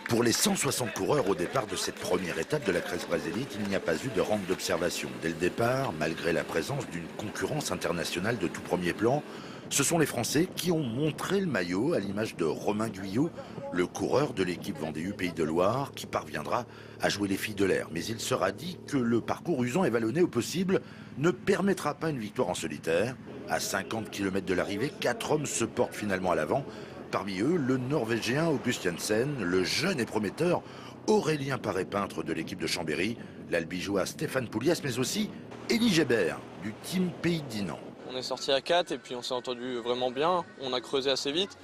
Pour les 160 coureurs au départ de cette première étape de la Crest-Braz Elite, il n'y a pas eu de rampe d'observation. Dès le départ, malgré la présence d'une concurrence internationale de tout premier plan, ce sont les Français qui ont montré le maillot à l'image de Romain Guyot, le coureur de l'équipe Vendée Pays de Loire, qui parviendra à jouer les filles de l'air. Mais il sera dit que le parcours usant et vallonné au possible ne permettra pas une victoire en solitaire. À 50 km de l'arrivée, 4 hommes se portent finalement à l'avant. Parmi eux, le Norvégien August Jensen, le jeune et prometteur Aurélien Paré-Peintre de l'équipe de Chambéry, l'Albigeois Stéphane Poulias, mais aussi Élie Gébert du team Pays de Dinan. On est sorti à 4 et puis on s'est entendu vraiment bien, on a creusé assez vite.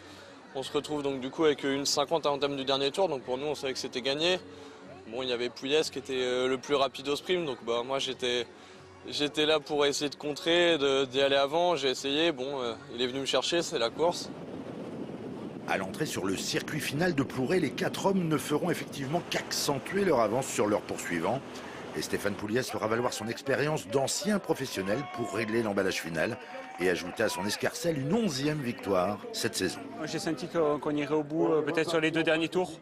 On se retrouve donc du coup avec une 50 à l'entame du dernier tour, donc pour nous on savait que c'était gagné. Bon, il y avait Poulias qui était le plus rapide au sprint, donc moi j'étais là pour essayer de contrer, d'y aller avant, j'ai essayé, il est venu me chercher, c'est la course. À l'entrée sur le circuit final de Plouray, les 4 hommes ne feront effectivement qu'accentuer leur avance sur leurs poursuivants. Et Stéphane Poulias fera valoir son expérience d'ancien professionnel pour régler l'emballage final et ajouter à son escarcelle une 11e victoire cette saison. J'ai senti qu'on irait au bout peut-être sur les 2 derniers tours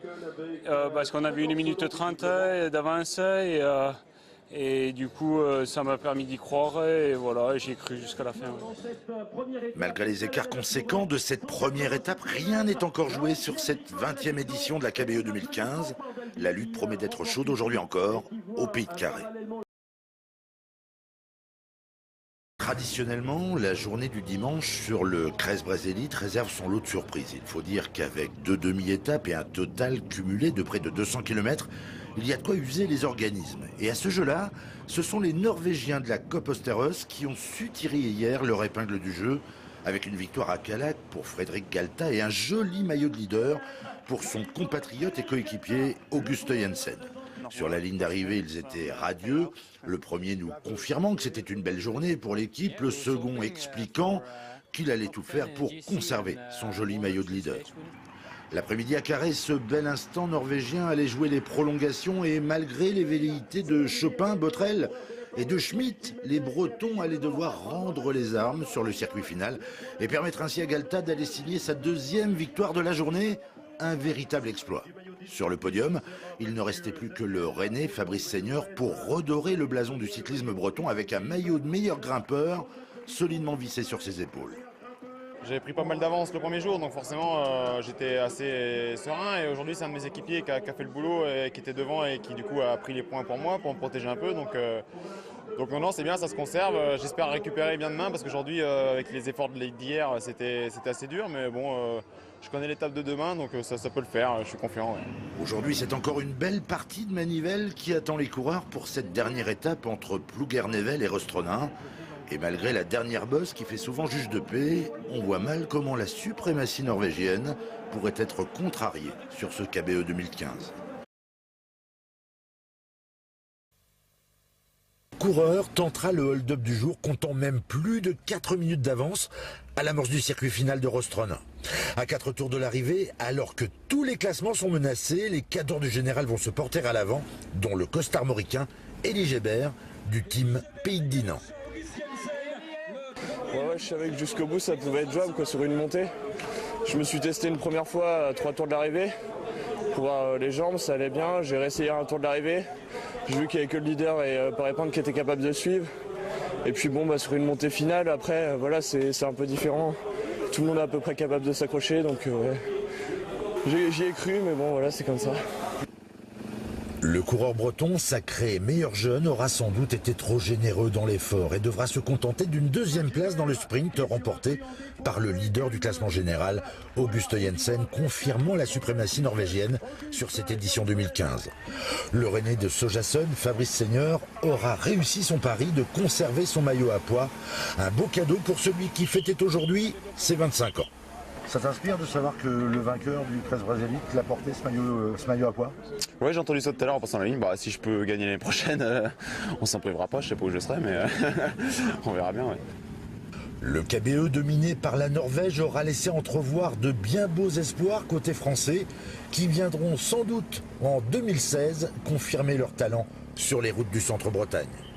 parce qu'on avait 1 minute 30 d'avance et du coup ça m'a permis d'y croire et voilà, j'y ai cru jusqu'à la fin. Malgré les écarts conséquents de cette première étape, rien n'est encore joué sur cette 20e édition de la KBE 2015. La lutte promet d'être chaude aujourd'hui encore au Pays de Carré. Traditionnellement, la journée du dimanche sur le Crest-Braz Elite réserve son lot de surprises. Il faut dire qu'avec 2 demi-étapes et un total cumulé de près de 200 km, il y a de quoi user les organismes. Et à ce jeu-là, ce sont les Norvégiens de la Kopp Osteros qui ont su tirer hier leur épingle du jeu avec une victoire à Calac pour Frédéric Galta et un joli maillot de leader pour son compatriote et coéquipier August Jensen. Sur la ligne d'arrivée, ils étaient radieux. Le premier nous confirmant que c'était une belle journée pour l'équipe, le second expliquant qu'il allait tout faire pour conserver son joli maillot de leader. L'après-midi à Carré, ce bel instant norvégien allait jouer les prolongations et malgré les velléités de Chopin, Botrel et de Schmitt, les Bretons allaient devoir rendre les armes sur le circuit final et permettre ainsi à Galta d'aller signer sa 2e victoire de la journée, un véritable exploit. Sur le podium, il ne restait plus que le Rennais Fabrice Seigneur pour redorer le blason du cyclisme breton avec un maillot de meilleur grimpeur solidement vissé sur ses épaules. J'avais pris pas mal d'avance le premier jour, donc forcément j'étais assez serein. Et aujourd'hui, c'est un de mes équipiers qui a fait le boulot et qui était devant et qui du coup a pris les points pour moi, pour me protéger un peu. Donc non, c'est bien, ça se conserve. J'espère récupérer bien demain parce qu'aujourd'hui, avec les efforts d'hier, c'était assez dur. Mais bon, je connais l'étape de demain, donc ça peut le faire, je suis confiant. Ouais. Aujourd'hui, c'est encore une belle partie de manivelle qui attend les coureurs pour cette dernière étape entre Plouguer-Nevel et Rostronin. Et malgré la dernière bosse qui fait souvent juge de paix, on voit mal comment la suprématie norvégienne pourrait être contrariée sur ce KBE 2015. Le coureur tentera le hold-up du jour, comptant même plus de 4 minutes d'avance à l'amorce du circuit final de Rostronin. À 4 tours de l'arrivée, alors que tous les classements sont menacés, les cadors du général vont se porter à l'avant, dont le costarmoricain Élie Gébert du team Pays de Dinan. Ouais, je savais que jusqu'au bout ça pouvait être jouable sur une montée. Je me suis testé une première fois à 3 tours de l'arrivée. Pour voir les jambes, ça allait bien. J'ai réessayé un tour de l'arrivée. J'ai vu qu'il n'y avait que le leader et Paré-Peintre qui était capable de suivre. Et puis sur une montée finale, après, voilà, c'est un peu différent. Tout le monde est à peu près capable de s'accrocher, donc ouais. J'y ai cru, mais bon, voilà, c'est comme ça. Le coureur breton, sacré meilleur jeune, aura sans doute été trop généreux dans l'effort et devra se contenter d'une 2e place dans le sprint remporté par le leader du classement général, August Jensen, confirmant la suprématie norvégienne sur cette édition 2015. Le Rennais de Sojason, Fabrice Seigneur, aura réussi son pari de conserver son maillot à pois. Un beau cadeau pour celui qui fêtait aujourd'hui ses 25 ans. Ça t'inspire de savoir que le vainqueur du Crest-Braz Elite l'a porté ce maillot à pois? Ouais, j'ai entendu ça tout à l'heure en passant la ligne. Si je peux gagner l'année prochaine, on s'en privera pas, je sais pas où je serai, mais on verra bien. Ouais. Le KBE dominé par la Norvège aura laissé entrevoir de bien beaux espoirs côté français qui viendront sans doute en 2016 confirmer leur talent sur les routes du centre-Bretagne.